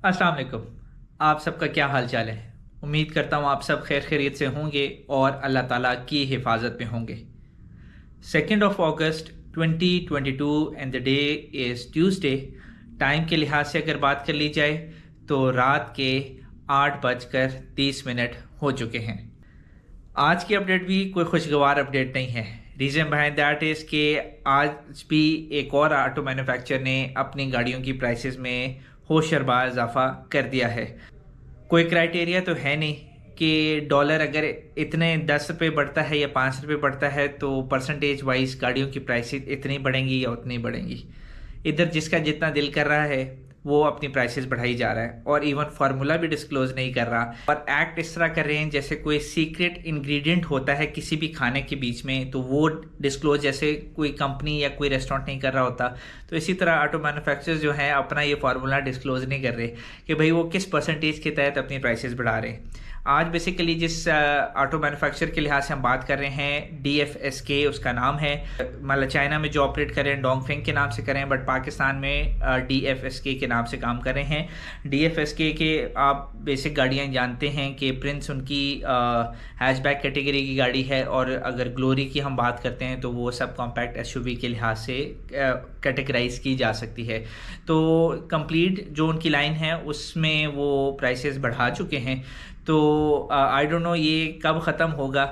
अस्सलाम वालेकुम। आप सबका क्या हाल चाल है? उम्मीद करता हूँ आप सब खैर खैरियत से होंगे और अल्लाह ताला की हिफाजत में होंगे। 2 अगस्त 2022 and the day is Tuesday. Time के लिहाज से अगर बात कर ली जाए तो रात के 8:30 हो चुके हैं। आज की अपडेट भी कोई खुशगवार अपडेट नहीं है। रीज़न बिहाइंड दैट इज़ कि आज भी एक और ऑटो मैन्युफैक्चरर ने अपनी गाड़ियों की प्राइसेस में होशरबा इजाफा कर दिया है। कोई क्राइटेरिया तो है नहीं कि डॉलर अगर इतने 10 रुपये बढ़ता है या 5 रुपये बढ़ता है तो परसेंटेज वाइज गाड़ियों की प्राइसेस इतनी बढ़ेंगी या उतनी बढ़ेंगी। इधर जिसका जितना दिल कर रहा है वो अपनी प्राइसेस बढ़ाई जा रहा है और इवन फार्मूला भी डिस्क्लोज नहीं कर रहा और एक्ट इस तरह कर रहे हैं जैसे कोई सीक्रेट इंग्रेडिएंट होता है किसी भी खाने के बीच में, तो वो डिस्क्लोज जैसे कोई कंपनी या कोई रेस्टोरेंट नहीं कर रहा होता। तो इसी तरह ऑटो मैन्युफैक्चरर्स जो हैं अपना ये फार्मूला डिस्क्लोज नहीं कर रहे कि भाई वो किस परसेंटेज के तहत अपनी प्राइसेस बढ़ा रहे हैं। आज बेसिकली जिस ऑटो मैन्युफैक्चर के लिहाज से हम बात कर रहे हैं DFSK उसका नाम है। मतलब चाइना में जो ऑपरेट कर रहे हैं डोंगफेंग के नाम से कर रहे हैं, बट पाकिस्तान में DFSK के नाम से काम कर रहे हैं। DFSK के आप बेसिक गाड़ियां जानते हैं कि प्रिंस उनकी हैचबैक कैटेगरी की गाड़ी है और अगर ग्लोरी की हम बात करते हैं तो वो सब कॉम्पैक्ट SUV के लिहाज से कैटेगराइज की जा सकती है। तो कंप्लीट जो उनकी लाइन है उसमें वो प्राइसेस बढ़ा चुके हैं। तो आई डोंट नो ये कब ख़त्म होगा।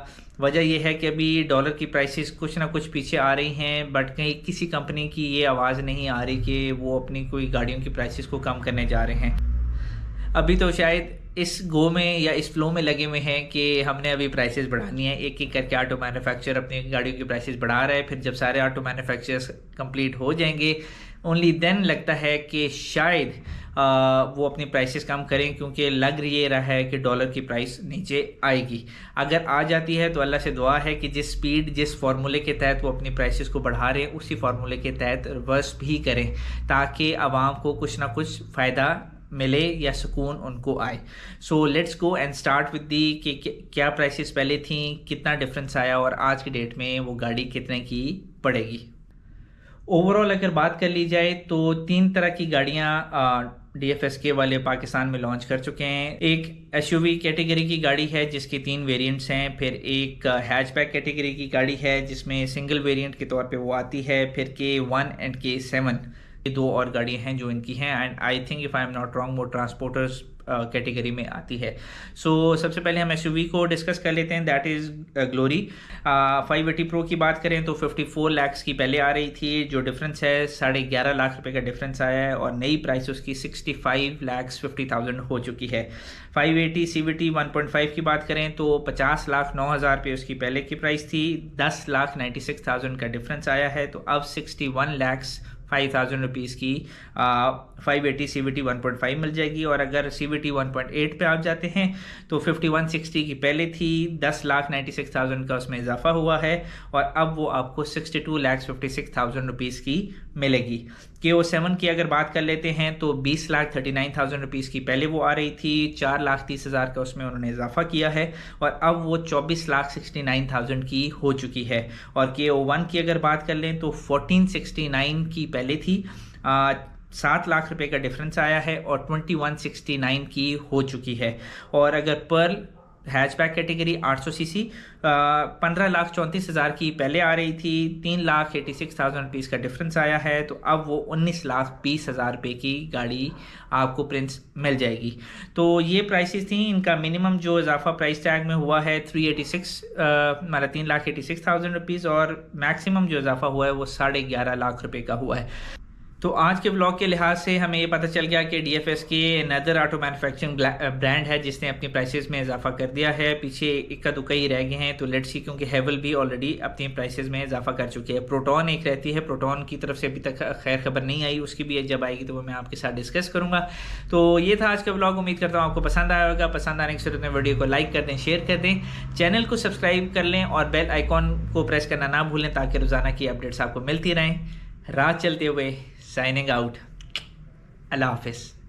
वजह यह है कि अभी डॉलर की प्राइसेस कुछ ना कुछ पीछे आ रही हैं, बट कहीं किसी कंपनी की ये आवाज़ नहीं आ रही कि वो अपनी कोई गाड़ियों की प्राइसेस को कम करने जा रहे हैं। अभी तो शायद इस गो में या इस फ्लो में लगे हुए हैं कि हमने अभी प्राइसेस बढ़ानी है। एक एक करके ऑटो मैन्युफैक्चरर अपनी गाड़ियों की प्राइसेस बढ़ा रहा है। फिर जब सारे ऑटो मैन्युफैक्चरर्स कंप्लीट हो जाएंगे ओनली देन लगता है कि शायद वो अपनी प्राइसेस कम करें, क्योंकि लग ये रहा है कि डॉलर की प्राइस नीचे आएगी। अगर आ जाती है तो अल्लाह से दुआ है कि जिस स्पीड जिस फार्मूले के तहत वो अपनी प्राइसेस को बढ़ा रहे हैं उसी फार्मूले के तहत रिवर्स भी करें ताकि आवाम को कुछ ना कुछ फ़ायदा मिले या सुकून उनको आए। So let's go and start with the कि क्या प्राइसेस पहले थी, कितना डिफरेंस आया और आज की डेट में वो गाड़ी कितने की पड़ेगी। ओवरऑल अगर बात कर ली जाए तो 3 तरह की गाड़ियाँ DFSK वाले पाकिस्तान में लॉन्च कर चुके हैं। एक SUV कैटेगरी की गाड़ी है जिसके 3 वेरिएंट्स हैं। फिर एक हैचबैक कैटेगरी की गाड़ी है जिसमें सिंगल वेरिएंट के तौर पे वो आती है। फिर K1 एंड K7 ये 2 और गाड़ियाँ हैं जो इनकी हैं। And I think if I am not wrong वो ट्रांसपोर्टर्स कैटेगरी में आती है। सो सबसे पहले हम SUV को डिस्कस कर लेते हैं, दैट इज़ ग्लोरी। 580 प्रो की बात करें तो 54 लाख की पहले आ रही थी, जो डिफरेंस है 11.5 लाख रुपए का डिफरेंस आया है और नई प्राइस उसकी 65,50,000 हो चुकी है। 580 CVT 1.5 की बात करें तो 50,09,000 रुपये उसकी पहले की प्राइस थी, 10,96,000 का डिफरेंस आया है। तो अब 61,05,000 रुपीज़ की 580 CVT 1.5 मिल जाएगी। और अगर CVT 1.8 पे आप जाते हैं तो 5160 की पहले थी, 10,96,000 का उसमें इजाफा हुआ है और अब वो आपको 62,56,000 रुपीज़ की मिलेगी। K07 की अगर बात कर लेते हैं तो 20,39,000 रुपीज़ की पहले वो आ रही थी, 4,30,000 का उसमें उन्होंने इजाफा किया है और अब वो 24,69,000 की हो चुकी है। और K01 की अगर बात कर लें तो 1469 की पहले थी, 7 लाख रुपए का डिफरेंस आया है और 2169 की हो चुकी है। और अगर पर्ल हैचबैक कैटेगरी 800 सीसी 15,34,000 की पहले आ रही थी, 3,86,000 रुपीज़ का डिफरेंस आया है। तो अब वो 19,20,000 रुपये की गाड़ी आपको प्रिंस मिल जाएगी। तो ये प्राइसेस थी। इनका मिनिमम जो इजाफा प्राइस टैग में हुआ है 386 मतलब 3,86,000 रुपीज़ और मैक्सिमम जो इजाफा हुआ है वो 11.5 लाख रुपये का हुआ है। तो आज के ब्लॉग के लिहाज से हमें ये पता चल गया कि DFSK नदर ऑटो मैन्युफैक्चरिंग ब्रांड है जिसने अपनी प्राइसेस में इजाफा कर दिया है। पीछे इक्का दुक्का ही रह गए हैं, तो लेट्स सी, क्योंकि हेवल भी ऑलरेडी अपनी प्राइसेस में इजाफा कर चुके हैं। प्रोटॉन एक रहती है, प्रोटॉन की तरफ से अभी तक खैर खबर नहीं आई, उसकी भी जब आएगी तो वो मैं आपके साथ डिस्कस करूँगा। तो ये था आज का ब्लॉग। उम्मीद करता हूँ आपको पसंद आया होगा। पसंद आने की सूरत में वीडियो को लाइक कर दें, शेयर कर दें, चैनल को सब्सक्राइब कर लें और बेल आइकॉन को प्रेस करना ना भूलें ताकि रोज़ाना की अपडेट्स आपको मिलती रहें। राह चलते हुए साइनिंग आउट। अल्लाह हाफिज़।